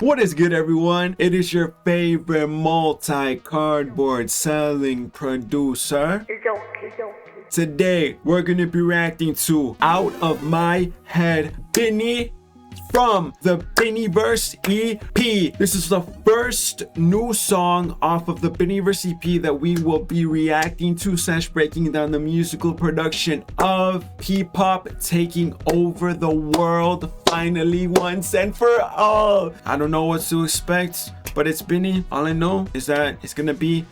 What is good, everyone? It is your favorite multi-cardboard selling producer, Izoki. Today, we're gonna be reacting to Out of My Head Bini from the Biniverse EP. This is the first new song off of the Biniverse EP that we will be reacting to / breaking down the musical production of PPop taking over the world finally once and for all. I don't know what to expect, but it's Bini. All I know is that it's gonna be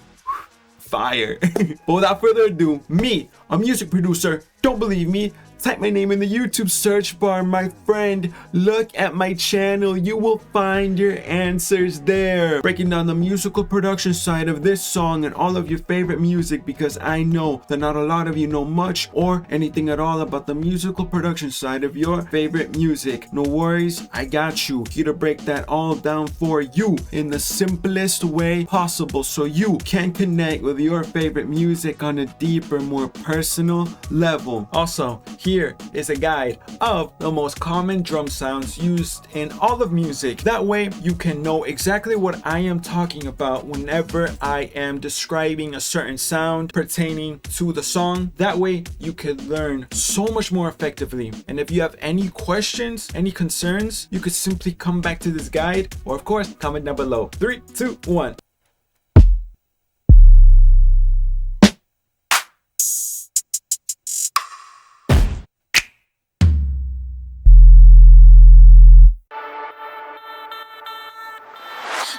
fire. But without further ado, me, a music producer, don't believe me? Type my name in the YouTube search bar, my friend. Look at my channel, you will find your answers there. Breaking down the musical production side of this song and all of your favorite music, because I know that not a lot of you know much or anything at all about the musical production side of your favorite music. No worries, I got you. Here to break that all down for you in the simplest way possible so you can connect with your favorite music on a deeper, more personal level. Also, here is a guide of the most common drum sounds used in all of music. That way you can know exactly what I am talking about whenever I am describing a certain sound pertaining to the song. That way you can learn so much more effectively. And if you have any questions, any concerns, you could simply come back to this guide, or of course comment down below. 3, 2, 1.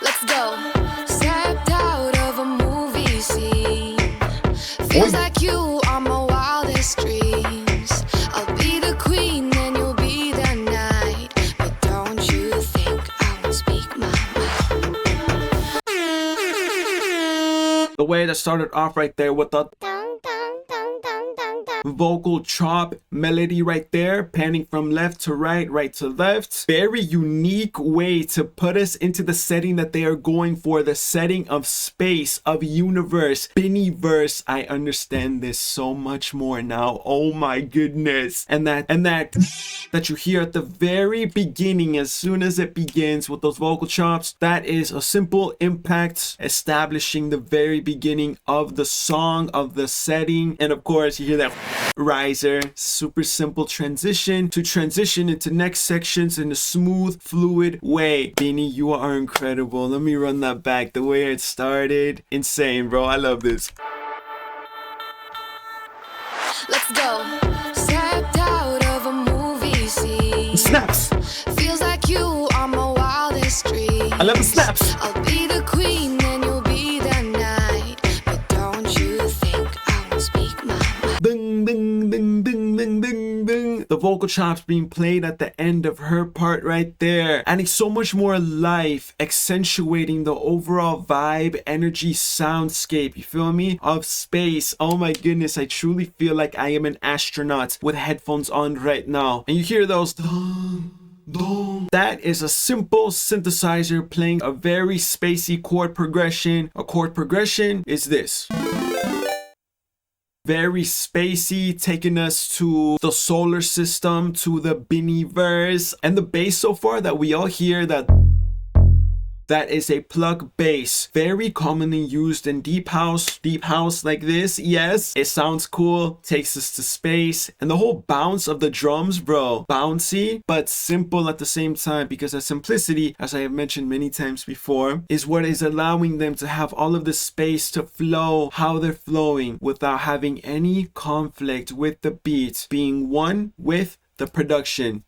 Let's go. Stepped out of a movie scene. Feels like you are my wildest dreams. I'll be the queen and you'll be the knight. But don't you think I won't speak my mind? The way that started off right there with the vocal chop melody right there, panning from left to right, right to left. Very unique way to put us into the setting that they are going for, the setting of space, of universe, Biniverse. I understand this so much more now. Oh my goodness. And that you hear at the very beginning, as soon as it begins with those vocal chops, that is a simple impact establishing the very beginning of the song, of the setting. And of course you hear that riser, super simple transition into next sections in a smooth, fluid way. Bini, you are incredible. Let me run that back. The way it started, insane, bro. I love this. Let's go. Stepped out of a movie scene. Snaps. Feels like you are my wildest dreams. I love the snaps. I'll be the queen and you'll be the knight. But don't you think I won't speak my mind? Ding, ding, ding, ding, ding, ding, ding. The vocal chops being played at the end of her part right there, adding so much more life, accentuating the overall vibe, energy, soundscape, you feel me, of space. Oh my goodness, I truly feel like I am an astronaut with headphones on right now. And you hear those that is a simple synthesizer playing a very spacey chord progression. A chord progression is this. Very spacey, taking us to the solar system, to the Biniverse. And the bass so far that we all hear, that is a plug bass, very commonly used in deep house like this. Yes, it sounds cool, takes us to space, and the whole bounce of the drums, bro, bouncy but simple at the same time, because that simplicity, as I have mentioned many times before, is what is allowing them to have all of the space to flow how they're flowing without having any conflict with the beat, being one with the production.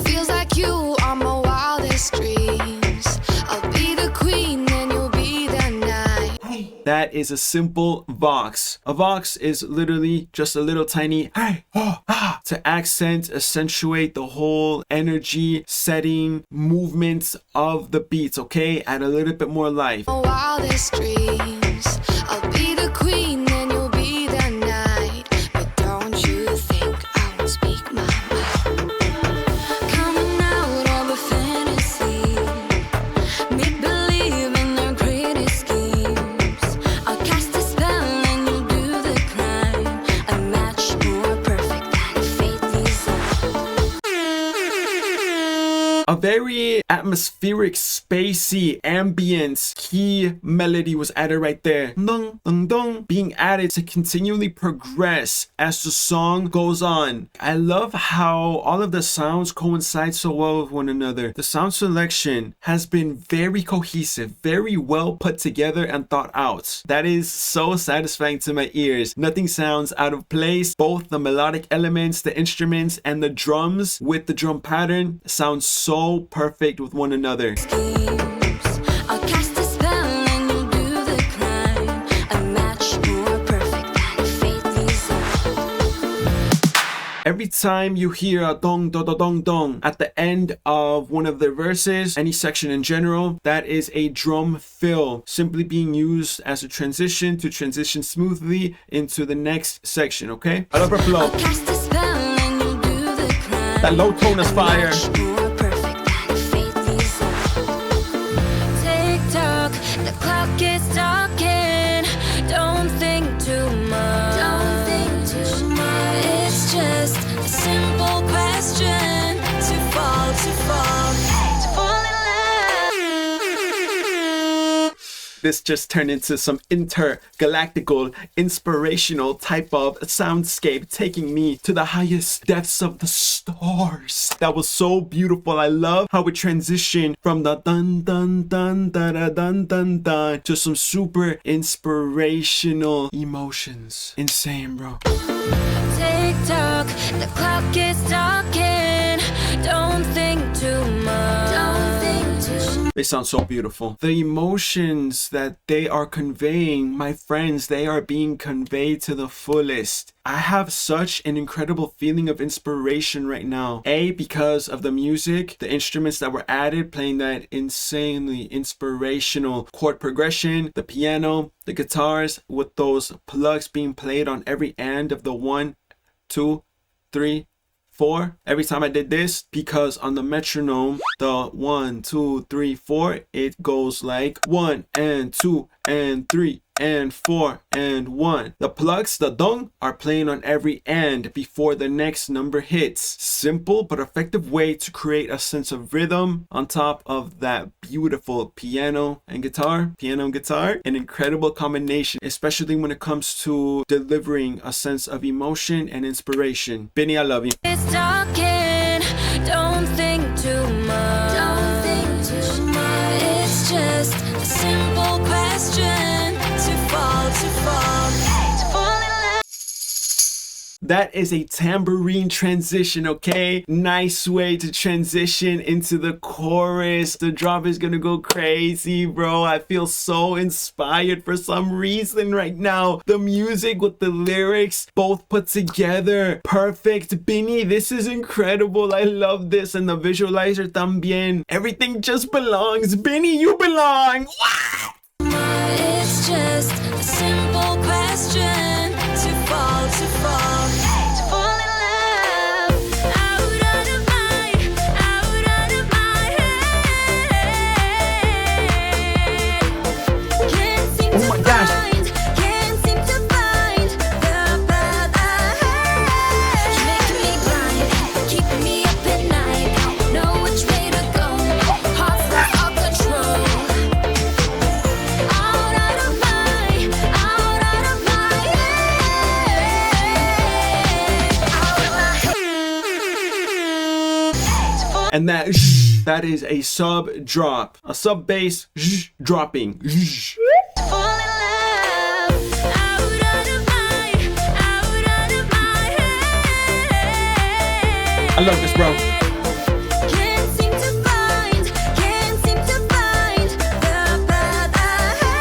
Feels like you are my wildest dreams. I'll be the queen and you'll be the knight. That is a simple vox. A vox is literally just a little tiny to accent, accentuate the whole energy, setting, movements of the beats, okay? Add a little bit more life. My wildest dreams. I'll be the queen and you'll be the knight. But don't you think I won't speak my mind? Coming out of a fantasy, make believe in their greatest schemes. I'll cast a spell and you'll do the crime. A match more perfect than fate designed. A very very atmospheric, spacey, ambience key melody was added right there. Dong, dong, dong, being added to continually progress as the song goes on. I love how all of the sounds coincide so well with one another. The sound selection has been very cohesive, very well put together and thought out. That is so satisfying to my ears. Nothing sounds out of place. Both the melodic elements, the instruments, and the drums with the drum pattern sound so perfect with one another. I'll cast a spell and you'll do the crime. A match more perfect than a fatally designed. Every time you hear a dong dong dong dong dong at the end of one of the verses, any section in general, that is a drum fill, simply being used as a transition to transition smoothly into the next section, okay? I love her flow. Cast a spell and you'll do the crime. That low tone is fire. More perfect than a fatally designed. Tick-tock, the clock is ticking. Don't think too much. Don't think too much. It's just a simple question. To fall, to fall, to fall in love. This just turned into some intergalactical, inspirational type of soundscape, taking me to the highest depths of the stars. That was so beautiful. I love how it transitioned from the dun dun dun da da dun dun dun to some super inspirational emotions. Insane, bro. Tick-tock, the clock is ticking. Don't think too much. Don't think too much. They sound so beautiful. The emotions that they are conveying, my friends, they are being conveyed to the fullest. I have such an incredible feeling of inspiration right now. A, because of the music, the instruments that were added, playing that insanely inspirational chord progression, the piano, the guitars, with those plugs being played on every end of the 1, 2, 3, 4 every time I did this, because on the metronome, the 1, 2, 3, 4, it goes like 1 and 2 and 3 and 4 and 1. The plugs, the dong, are playing on every end before the next number hits. Simple but effective way to create a sense of rhythm on top of that beautiful piano and guitar. An incredible combination, especially when it comes to delivering a sense of emotion and inspiration. Bini, I love you. It's talking. Don't think too much. Don't think too much. It's just a simple question. To fall, to fall, to fall in love. That is a tambourine transition, okay? Nice way to transition into the chorus. The drop is gonna go crazy, bro. I feel so inspired for some reason right now. The music with the lyrics, both put together. Perfect. Bini, this is incredible. I love this. And the visualizer también. Everything just belongs. Bini, you belong. Wow! It's just a simple question. To fall, to fall, to fall in love. Out of my head. Can't seem Oh to my gosh. can't seem to find the path ahead. You're making me blind, keeping me up at night. Don't know which way to go. Heart's lost all control. Out of my head. And that is a sub drop, a sub bass dropping. Fall in love. Out of my head. I love this, bro. Can't seem to find the path ahead.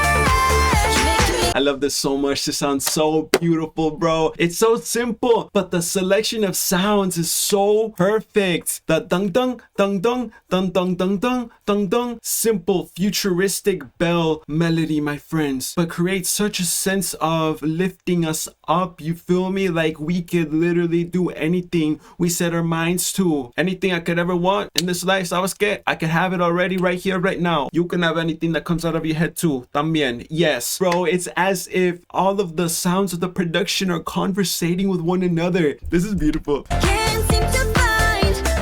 You're making me I love this so much. This sounds so beautiful, bro. It's so simple, but the selection of sounds is so perfect. The dung dung dung dung dung dung dung dung dung dung. Simple, futuristic bell melody, my friends, but creates such a sense of lifting us up. You feel me? Like we could literally do anything we set our minds to. Anything I could ever want in this life, ¿sabes qué? I could have it already right here, right now. You can have anything that comes out of your head too. También. Yes, bro. It's as if all of the sounds of the production are conversating with one another. This is beautiful. can't seem to find the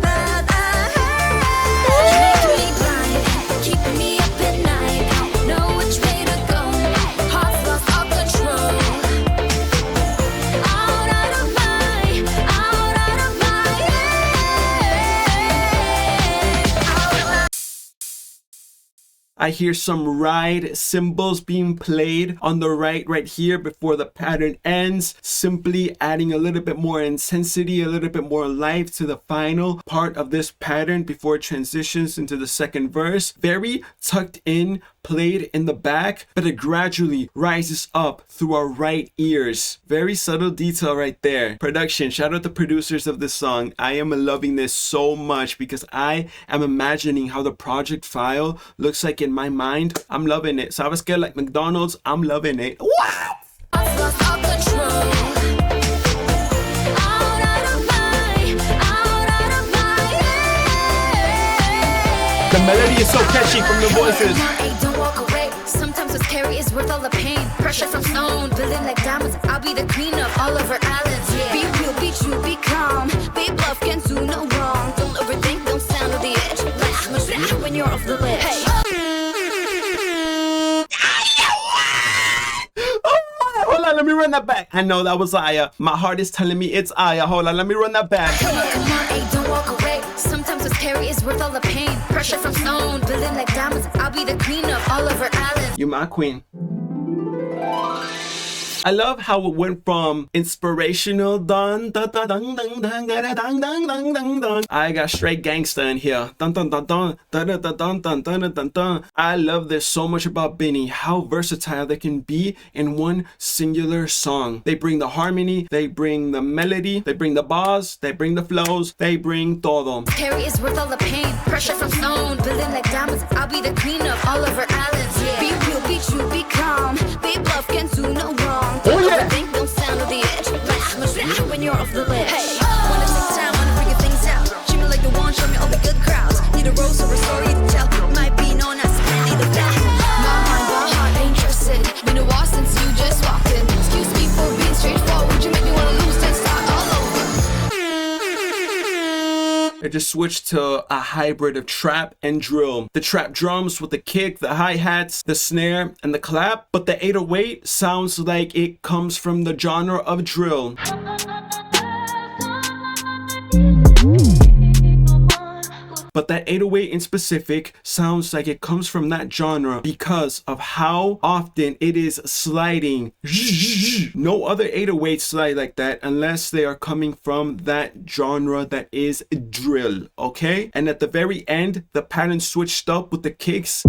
path ahead. I hear some ride cymbals being played on the right here before the pattern ends, simply adding a little bit more intensity, a little bit more life to the final part of this pattern before it transitions into the second verse. Very tucked in, played in the back, but it gradually rises up through our right ears. Very subtle detail right there. Production, shout out the producers of this song. I am loving this so much because I am imagining how the project file looks like in my mind. I'm loving it. Sabes que, like McDonald's, I'm loving it. Wow! The melody is so catchy from the voices. Don't walk away. Sometimes what's scary is worth all the pain. Pressure from stone, building like diamonds. I'll be the queen of all of our islands. Yeah. Be real, be true, be calm. Be bluff, can't do no wrong. Don't overthink, don't stand on the edge. When you're off the ledge. Hey. Hold on, let me run that back. I know that was Aya. My heart is telling me it's Aya. Hold on, let me run that back. Come on, hey, don't walk away. Sometimes what's scary is worth all the pain. Pressure from stone, building like diamonds. I'll be the queen of all of our islands. You my queen. I love how it went from inspirational dun dun dun dun dun dun dun dun dun dun dun. I got straight gangsta in here. Dun dun dun dun dun dun dun dun dun dun dun. I love this so much about Bini, how versatile they can be in one singular song. They bring the harmony, they bring the melody, they bring the bars, they bring the flows, they bring todo. Scary is worth all the pain. Pressure from stone, building like diamonds. I'll be the queen of all of our islands. Yeah. Be real, be true, be calm. Be bluff, can't do no wrong. Oh yeah. Think, don't stand on the edge. When you're off the ledge. Hey, wanna take time, wanna figure things out. Treat me like the one, show me all the good crowds. Need a rose or a story to tell. Might be known as Bini the Black. My mind, my heart ain't interested. Been a while since you just walked in. Excuse me for being straightforward. You make me wanna lose, then start all over. It just switched to a hybrid of trap and drill. The trap drums with the kick, the hi-hats, the snare, and the clap, but the 808 sounds like it comes from the genre of drill. But that 808 in specific sounds like it comes from that genre because of how often it is sliding. No other 808 slide like that unless they are coming from that genre that is drill, okay? And at the very end, the pattern switched up with the kicks,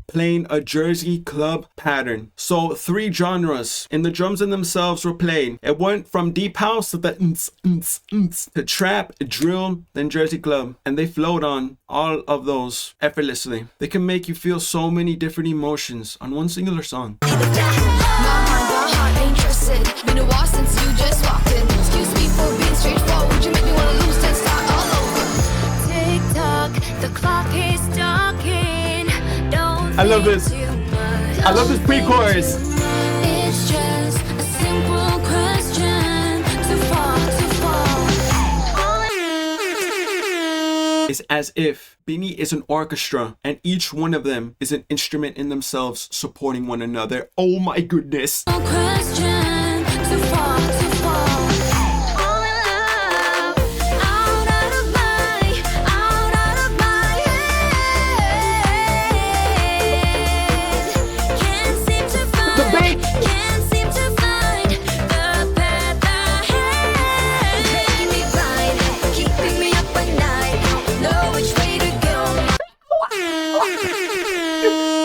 playing a Jersey club pattern. So 3 genres in the drums in themselves were played. It went from deep house to the to trap, drill, then Jersey club, and they flowed on all of those effortlessly. They can make you feel so many different emotions on one singular song. My mind, my heart ain't interested. Been a while since you just walked in. Excuse me for being straightforward. You make me wanna lose, then start all over. Tick tock, the clock is talking. I love this. I love this pre-chorus. It's just a simple question. Too far, too far. It's as if Bini is an orchestra and each one of them is an instrument in themselves supporting one another. Oh my goodness. No question. Too far, too far. All in love. Out of my head. Can't seem to find. The beat. Can't seem to find the path ahead. Making me blind, keeping me up at night. Don't know which way to go.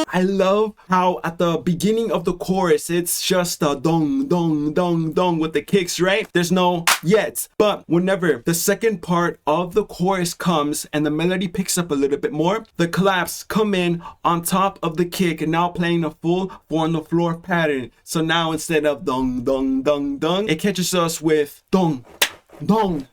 I love how at the beginning of the chorus, it's just a dong, dong, dong, dong with the kicks, right? There's no yet. But whenever the second part of the chorus comes and the melody picks up a little bit more, the claps come in on top of the kick and now playing a full 4 on the floor pattern. So now instead of dong, dong, dong, dong, it catches us with dong, dong,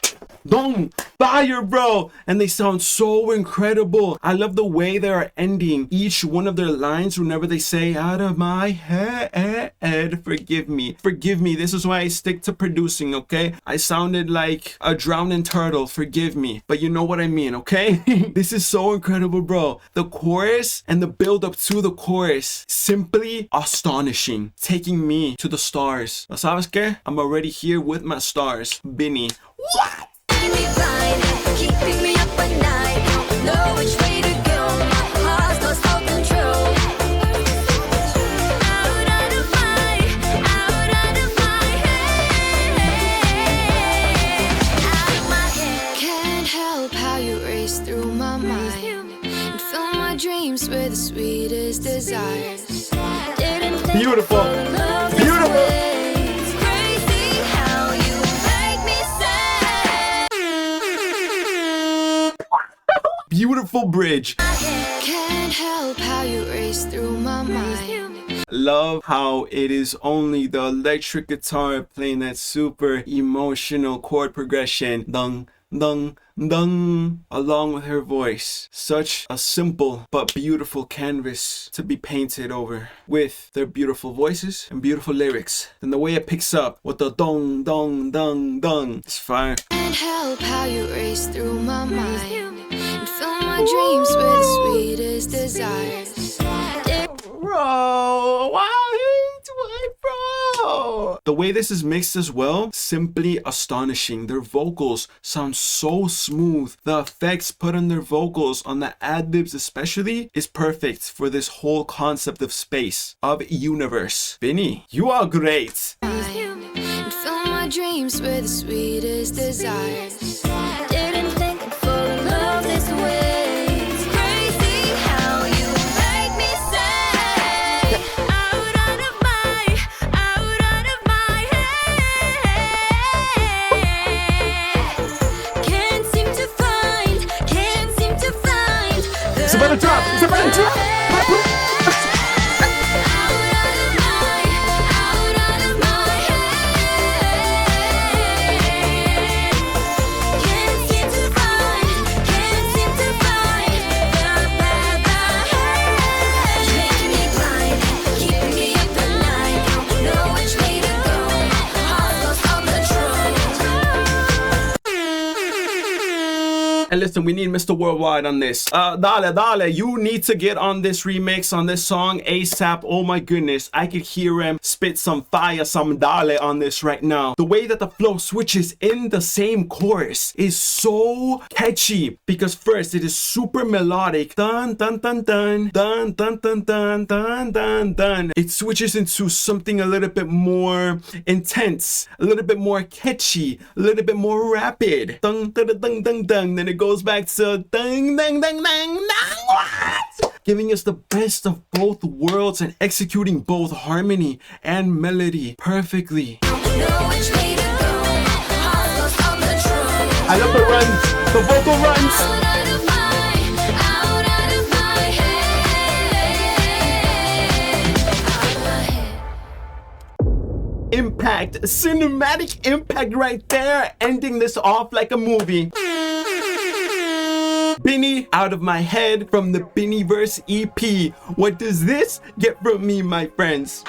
dong, fire, bro, and they sound so incredible. I love the way they are ending each one of their lines whenever they say out of my head. Forgive me, this is why I stick to producing, okay? I sounded like a drowning turtle, forgive me, but you know what I mean, okay? This is so incredible, bro. The chorus and the build up to the chorus, simply astonishing, taking me to the stars. ¿Sabes qué? I'm already here with my stars. Bini. What? Keeping me blind, keeping me up at night. Don't know which way to go. My heart dreams were the sweetest desires. Beautiful. Beautiful. It's crazy how you make me sad. Beautiful bridge. Can't help how you race through my mind. Love how it is only the electric guitar playing that super emotional chord progression. Dung, dung, dung, along with her voice. Such a simple but beautiful canvas to be painted over with their beautiful voices and beautiful lyrics. Then the way it picks up with the dong, dong, dong, dong. It's fire. Can't help how you race through my mind and fill my dreams with the sweetest desires. Bro, wow, bro. The way this is mixed as well, simply astonishing. Their vocals sound so smooth. The effects put on their vocals, on the ad-libs especially, is perfect for this whole concept of space, of universe. Bini, you are great. And fill my dreams with the sweetest desires. Didn't think I'd fall in love this way. It's crazy how you make me say, out of my head. Can't seem to find It's about to drop. It's about to drop. And listen, we need Mr. Worldwide on this. Dale, you need to get on this remix, on this song ASAP. Oh my goodness, I could hear him spit some fire, some Dale on this right now. The way that the flow switches in the same chorus is so catchy because first it is super melodic. Dun dun dun dun dun dun dun dun dun dun dun. It switches into something a little bit more intense, a little bit more catchy, a little bit more rapid. Dun dun dun dun dun. Then it goes back to dang dang dang dang dang, what? Giving us the best of both worlds and executing both harmony and melody perfectly. I love the runs, the vocal runs. Impact, cinematic impact right there, ending this off like a movie. Bini, Out of My Head from the Biniverse EP. What does this get from me, my friends?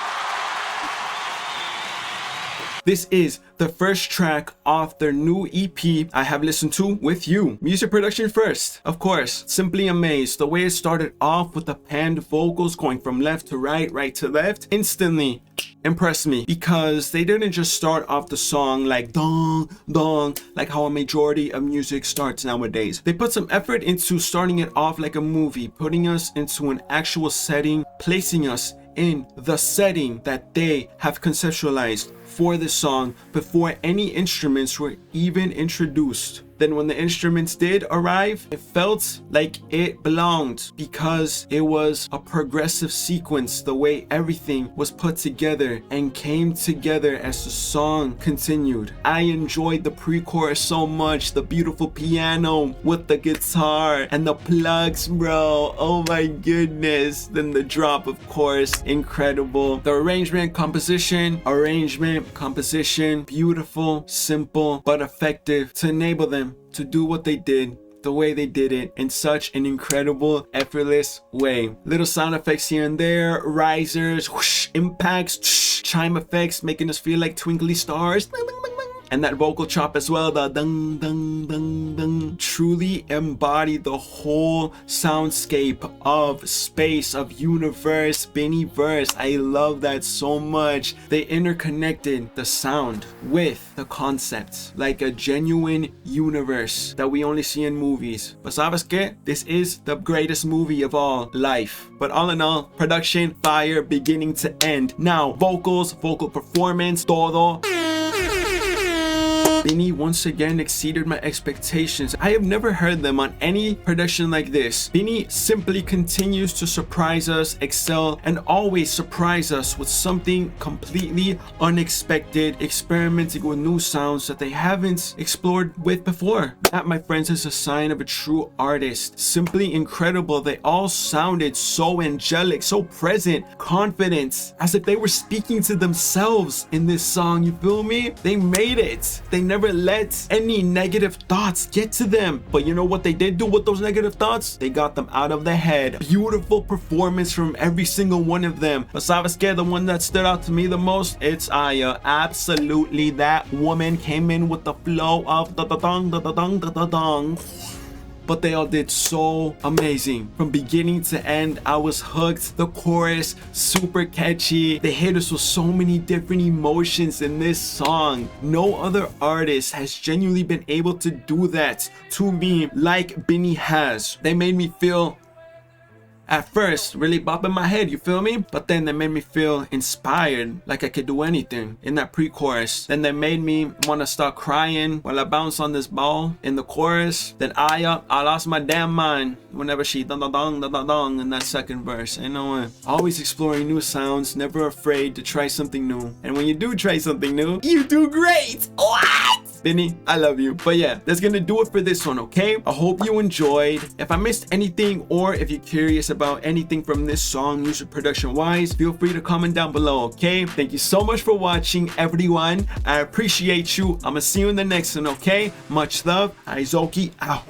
This is the first track off their new EP I have listened to with you. Music production first, of course. Simply amazed. The way it started off with the panned vocals going from left to right, right to left, instantly impressed me because they didn't just start off the song like dong dong like how a majority of music starts nowadays. They put some effort into starting it off like a movie, putting us into an actual setting, placing us in the setting that they have conceptualized for this song before any instruments were even introduced. Then when the instruments did arrive, it felt like it belonged because it was a progressive sequence, the way everything was put together and came together as the song continued. I enjoyed the pre-chorus so much, the beautiful piano with the guitar and the plugs, bro. Oh my goodness. Then the drop, of course, incredible. The arrangement, composition, beautiful, simple, but effective to enable them to do what they did the way they did it in such an incredible, effortless way. Little sound effects here and there, risers, whoosh, impacts, chime effects, making us feel like twinkly stars. And that vocal chop as well, the dung dung dung dung, truly embodied the whole soundscape of space, of universe, Biniverse. I love that so much. They interconnected the sound with the concept, like a genuine universe that we only see in movies. But sabes que? This is the greatest movie of all, life. But all in all, production, fire, beginning to end. Now, vocals, vocal performance, todo. Bini once again exceeded my expectations. I have never heard them on any production like this. Bini simply continues to surprise us, excel, and always surprise us with something completely unexpected, experimenting with new sounds that they haven't explored with before. That, my friends, is a sign of a true artist. Simply incredible. They all sounded so angelic, so present, confident, as if they were speaking to themselves in this song. You feel me? They made it. They never let any negative thoughts get to them. But you know what they did do with those negative thoughts? They got them out of the head. Beautiful performance from every single one of them. But sabes que, the one that stood out to me the most, it's Aya. Absolutely, that woman came in with the flow of da-da-dong, da-da-dong, da-da-dong. But they all did so amazing. From beginning to end, I was hooked. The chorus, super catchy. They hit us with so many different emotions in this song. No other artist has genuinely been able to do that to me like Bini has. They made me feel, at first, really bopping my head, you feel me? But then they made me feel inspired, like I could do anything in that pre-chorus. Then they made me want to start crying while I bounce on this ball in the chorus. Then I lost my damn mind whenever she dong in that second verse. You know what? Always exploring new sounds, never afraid to try something new. And when you do try something new, you do great! What? Bini, I love you. But yeah, that's gonna do it for this one, okay? I hope you enjoyed. If I missed anything, or if you're curious about anything from this song, music production wise, feel free to comment down below, okay? Thank you so much for watching, everyone. I appreciate you. I'm gonna see you in the next one, okay? Much love. Izoki out.